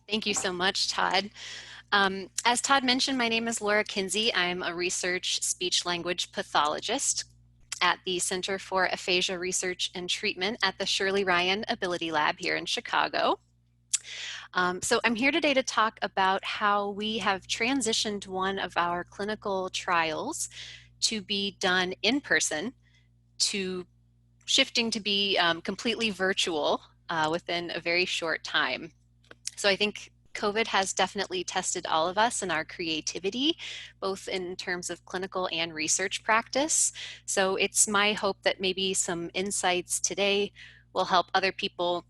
Thank you so much, Todd. As Todd mentioned, my name is Laura Kinsey. I'm a research speech-language pathologist at the Center for Aphasia Research and Treatment at the Shirley Ryan Ability Lab here in Chicago. So I'm here today to talk about how we have transitioned one of our clinical trials to be done in person to shifting to be completely virtual within a very short time. So I think COVID has definitely tested all of us in our creativity, both in terms of clinical and research practice. So it's my hope that maybe some insights today will help other people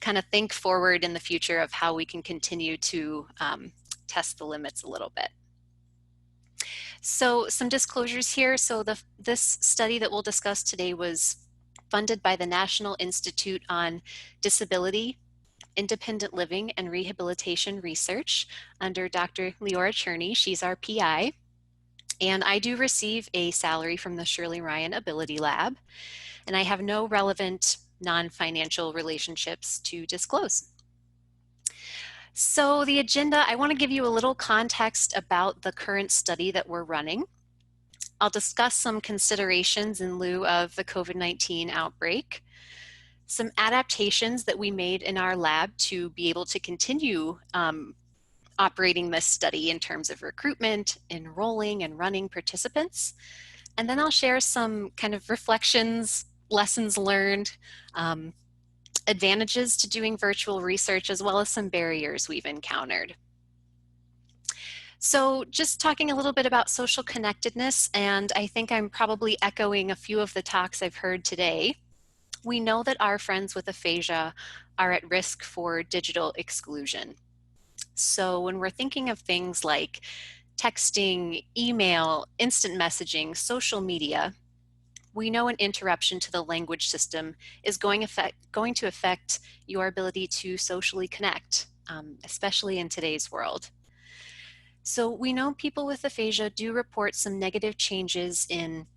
kind of think forward in the future of how we can continue to test the limits a little bit. So some disclosures here. So this study that we'll discuss today was funded by the National Institute on Disability, Independent Living and Rehabilitation Research under Dr. Leora Cherney. She's our PI. And I do receive a salary from the Shirley Ryan Ability Lab. And I have no relevant non-financial relationships to disclose. So the agenda, I want to give you a little context about the current study that we're running. I'll discuss some considerations in lieu of the COVID-19 outbreak, some adaptations that we made in our lab to be able to continue operating this study in terms of recruitment, enrolling, and running participants. And then I'll share some kind of reflections, lessons learned, advantages to doing virtual research, as well as some barriers we've encountered. So just talking a little bit about social connectedness, and I think I'm probably echoing a few of the talks I've heard today. We know that our friends with aphasia are at risk for digital exclusion. So when we're thinking of things like texting, email, instant messaging, social media, we know an interruption to the language system is going to affect your ability to socially connect, especially in today's world. So we know people with aphasia do report some negative changes in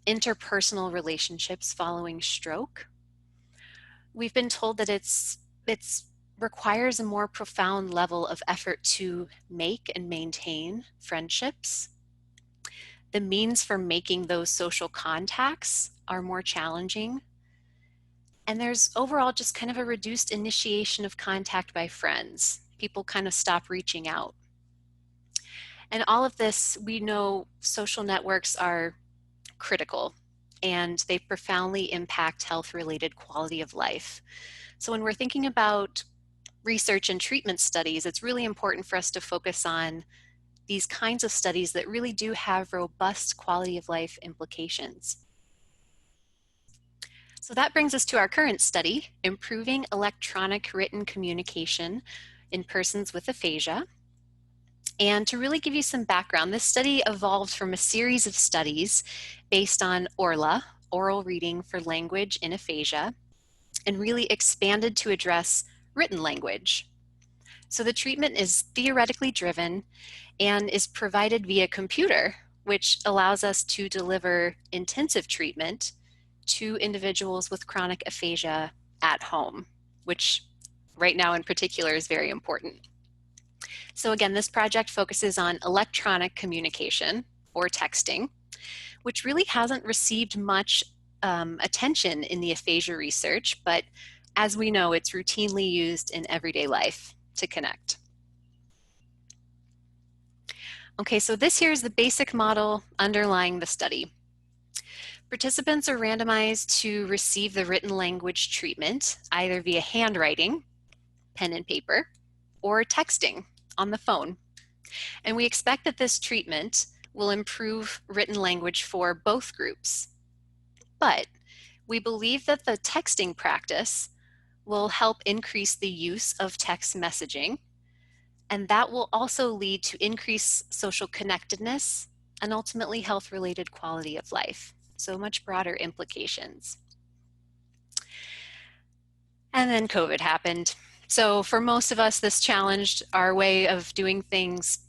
interpersonal relationships following stroke. We've been told that it's requires a more profound level of effort to make and maintain friendships. The means for making those social contacts are more challenging. And there's overall just kind of a reduced initiation of contact by friends. People kind of stop reaching out. And all of this, we know social networks are critical and they profoundly impact health-related quality of life. So when we're thinking about research and treatment studies, it's really important for us to focus on these kinds of studies that really do have robust quality of life implications. So that brings us to our current study, Improving Electronic Written Communication in Persons with Aphasia. And to really give you some background, this study evolved from a series of studies based on ORLA, oral reading for language in aphasia, and really expanded to address written language. So the treatment is theoretically driven and is provided via computer, which allows us to deliver intensive treatment to individuals with chronic aphasia at home, which right now in particular is very important. So again, this project focuses on electronic communication or texting, which really hasn't received much attention in the aphasia research, but as we know, it's routinely used in everyday life to connect. Okay, so this here is the basic model underlying the study. Participants are randomized to receive the written language treatment, either via handwriting, pen and paper, or texting on the phone. And we expect that this treatment will improve written language for both groups. But we believe that the texting practice will help increase the use of text messaging, and that will also lead to increased social connectedness and ultimately health-related quality of life. So much broader implications. And then COVID happened. So for most of us, this challenged our way of doing things.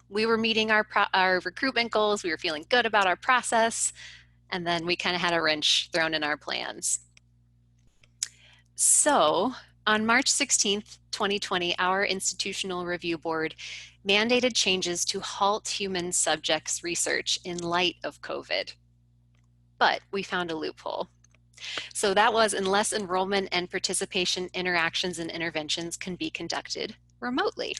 We were meeting our recruitment goals. We were feeling good about our process. And then we kind of had a wrench thrown in our plans. So On March 16th, 2020, our institutional review board mandated changes to halt human subjects research in light of COVID. But we found a loophole. So that was unless enrollment and participation interactions and interventions can be conducted remotely.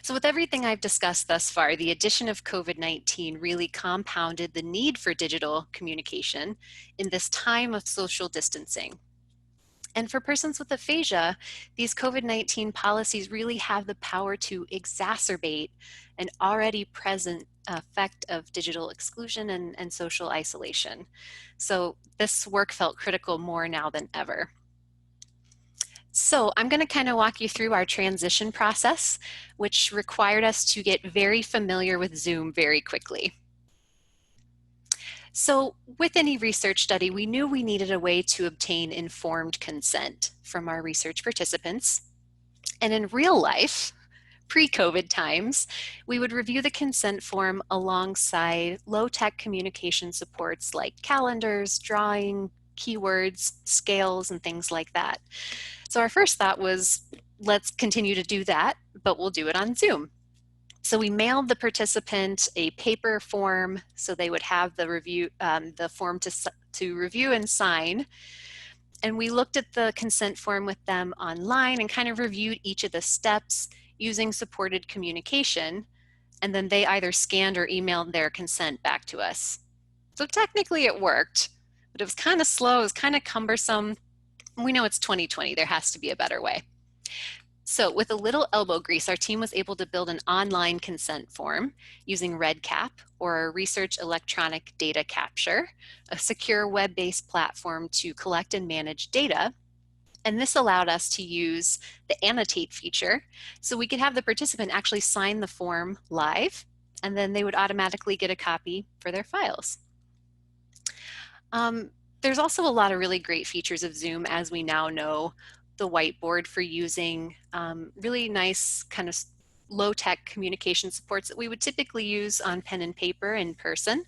So with everything I've discussed thus far, the addition of COVID-19 really compounded the need for digital communication in this time of social distancing. And for persons with aphasia, these COVID-19 policies really have the power to exacerbate an already present effect of digital exclusion and social isolation. So this work felt critical more now than ever. So I'm going to kind of walk you through our transition process, which required us to get very familiar with Zoom very quickly. So with any research study, we knew we needed a way to obtain informed consent from our research participants. And in real life, pre-COVID times, we would review the consent form alongside low-tech communication supports like calendars, drawing, keywords, scales, and things like that. So our first thought was, let's continue to do that, but we'll do it on Zoom. So we mailed the participant a paper form so they would have the form to review and sign. And we looked at the consent form with them online and kind of reviewed each of the steps using supported communication. And then they either scanned or emailed their consent back to us. So technically it worked, but it was kind of slow, it was kind of cumbersome. We know it's 2020, there has to be a better way. So with a little elbow grease, our team was able to build an online consent form using REDCap, or Research Electronic Data Capture, a secure web-based platform to collect and manage data. And this allowed us to use the annotate feature, so we could have the participant actually sign the form live, and then they would automatically get a copy for their files. There's also a lot of really great features of Zoom, as we now know. The whiteboard for using really nice kind of low-tech communication supports that we would typically use on pen and paper in person.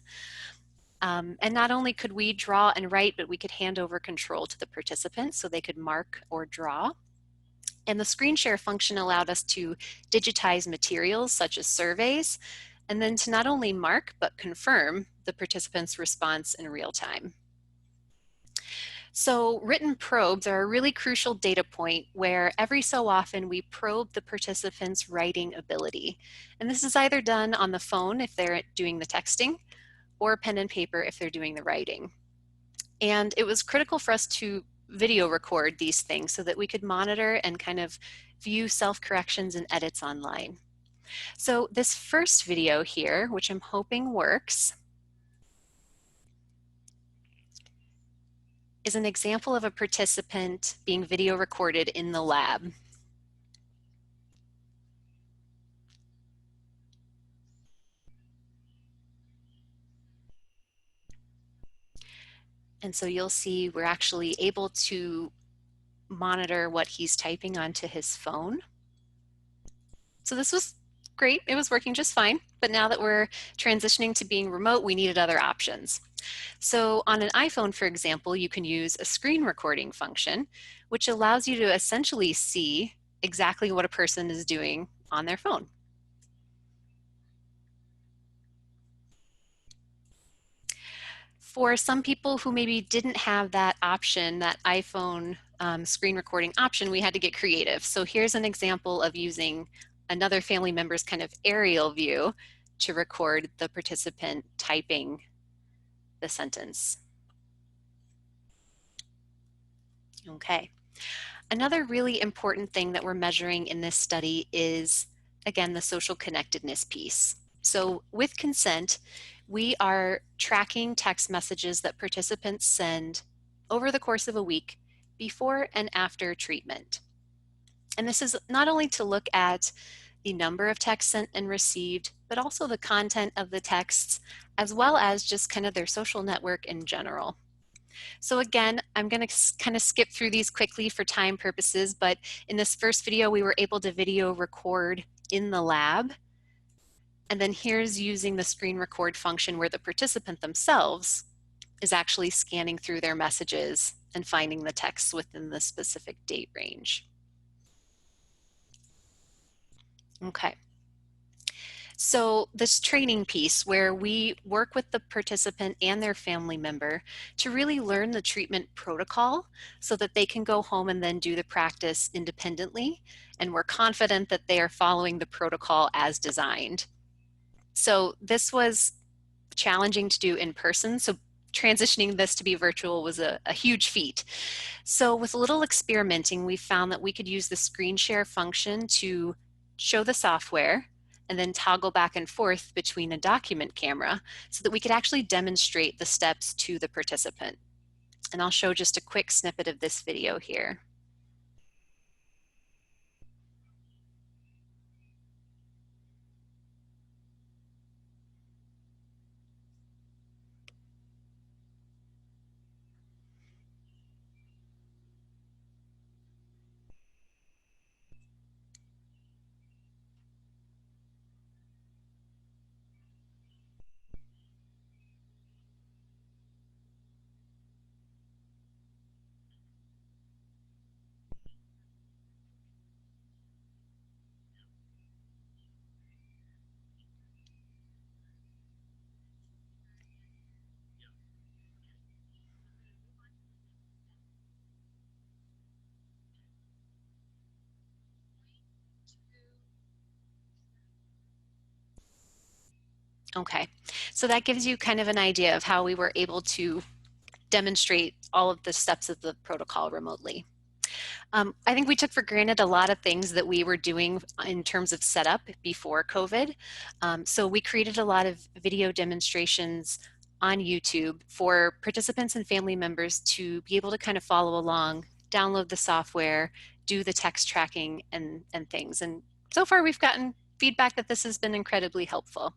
And not only could we draw and write, but we could hand over control to the participants so they could mark or draw. And the screen share function allowed us to digitize materials such as surveys, and then to not only mark but confirm the participant's response in real time. So written probes are a really crucial data point where every so often we probe the participant's writing ability. And this is either done on the phone if they're doing the texting, or pen and paper if they're doing the writing. And it was critical for us to video record these things so that we could monitor and kind of view self-corrections and edits online. So this first video here, which I'm hoping works, is an example of a participant being video recorded in the lab. And so you'll see we're actually able to monitor what he's typing onto his phone. So this was great, it was working just fine, but now that we're transitioning to being remote, we needed other options. So on an iPhone, for example, you can use a screen recording function, which allows you to essentially see exactly what a person is doing on their phone. For some people who maybe didn't have that option, that iPhone screen recording option, we had to get creative. So here's an example of using another family member's kind of aerial view to record the participant typing the sentence. Okay. Another really important thing that we're measuring in this study is, again, the social connectedness piece. So with consent, we are tracking text messages that participants send over the course of a week before and after treatment. And this is not only to look at the number of texts sent and received, but also the content of the texts, as well as just kind of their social network in general. So again, I'm going to kind of skip through these quickly for time purposes, but in this first video, we were able to video record in the lab. And then here's using the screen record function where the participant themselves is actually scanning through their messages and finding the texts within the specific date range. Okay. So this training piece where we work with the participant and their family member to really learn the treatment protocol so that they can go home and then do the practice independently. And we're confident that they are following the protocol as designed. So this was challenging to do in person. So transitioning this to be virtual was a huge feat. So with a little experimenting, we found that we could use the screen share function to show the software and then toggle back and forth between a document camera so that we could actually demonstrate the steps to the participant. And I'll show just a quick snippet of this video here. Okay, so that gives you kind of an idea of how we were able to demonstrate all of the steps of the protocol remotely. I think we took for granted a lot of things that we were doing in terms of setup before COVID. So we created a lot of video demonstrations on YouTube for participants and family members to be able to kind of follow along, download the software, do the text tracking and things. And so far we've gotten feedback that this has been incredibly helpful.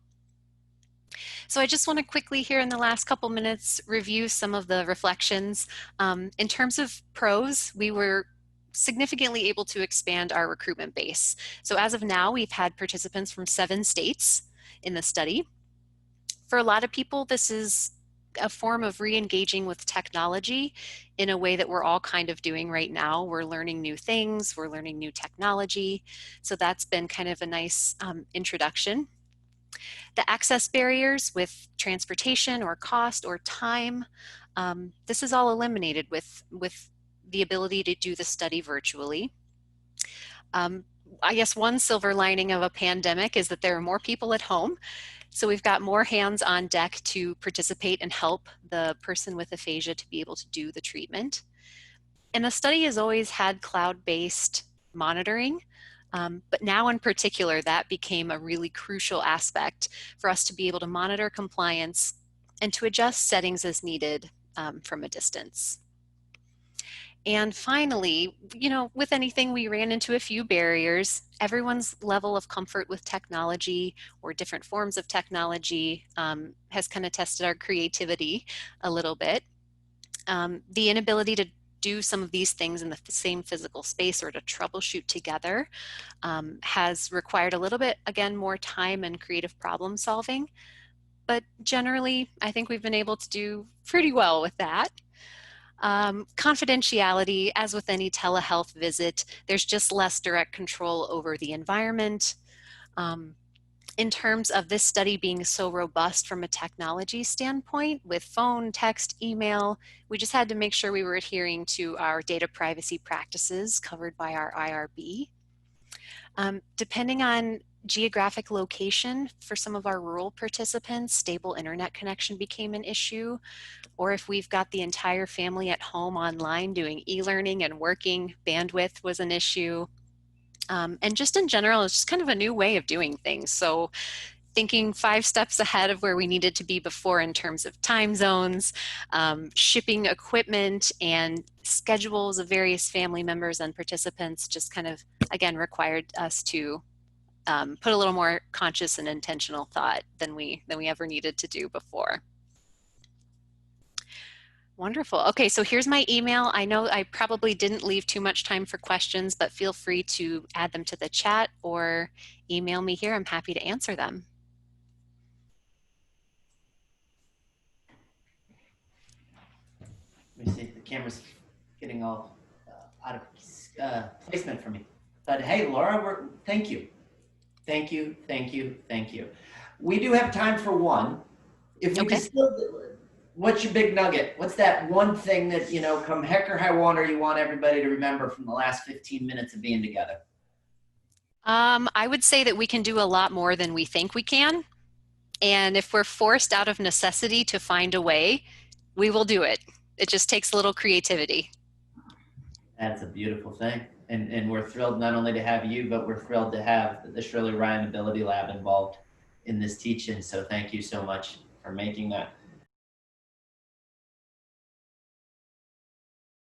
So I just want to quickly here in the last couple minutes review some of the reflections. In terms of pros, we were significantly able to expand our recruitment base. So as of now, we've had participants from 7 states in the study. For a lot of people, this is a form of re-engaging with technology in a way that we're all kind of doing right now. We're learning new things, we're learning new technology. So that's been kind of a nice introduction. The access barriers with transportation or cost or time, this is all eliminated with the ability to do the study virtually. I guess one silver lining of a pandemic is that there are more people at home. So we've got more hands on deck to participate and help the person with aphasia to be able to do the treatment. And the study has always had cloud-based monitoring, but now in particular, that became a really crucial aspect for us to be able to monitor compliance and to adjust settings as needed from a distance. And finally, you know, with anything, we ran into a few barriers. Everyone's level of comfort with technology or different forms of technology has kind of tested our creativity a little bit. The inability to do some of these things in the same physical space or to troubleshoot together has required a little bit, again, more time and creative problem solving. But generally, I think we've been able to do pretty well with that. Confidentiality, as with any telehealth visit, there's just less direct control over the environment. In terms of this study being so robust from a technology standpoint with phone, text, email, we just had to make sure we were adhering to our data privacy practices covered by our IRB. Depending on geographic location, for some of our rural participants, stable internet connection became an issue. Or if we've got the entire family at home online doing e-learning and working, bandwidth was an issue. And just in general, it's just kind of a new way of doing things. So thinking 5 steps ahead of where we needed to be before in terms of time zones, shipping equipment, and schedules of various family members and participants just kind of, again, required us to put a little more conscious and intentional thought than we ever needed to do before. Wonderful. Okay, so here's my email. I know I probably didn't leave too much time for questions, but feel free to add them to the chat or email me here. I'm happy to answer them. Let me see, the camera's getting all out of placement for me. But hey, Laura, thank you. Thank you, thank you, thank you. We do have time for one. If we Okay. distill, what's your big nugget? What's that one thing that, come heck or high water, you want everybody to remember from the last 15 minutes of being together? I would say that we can do a lot more than we think we can. And if we're forced out of necessity to find a way, we will do it. It just takes a little creativity. That's a beautiful thing. And we're thrilled not only to have you, but we're thrilled to have the Shirley Ryan Ability Lab involved in this teaching. So thank you so much for making that.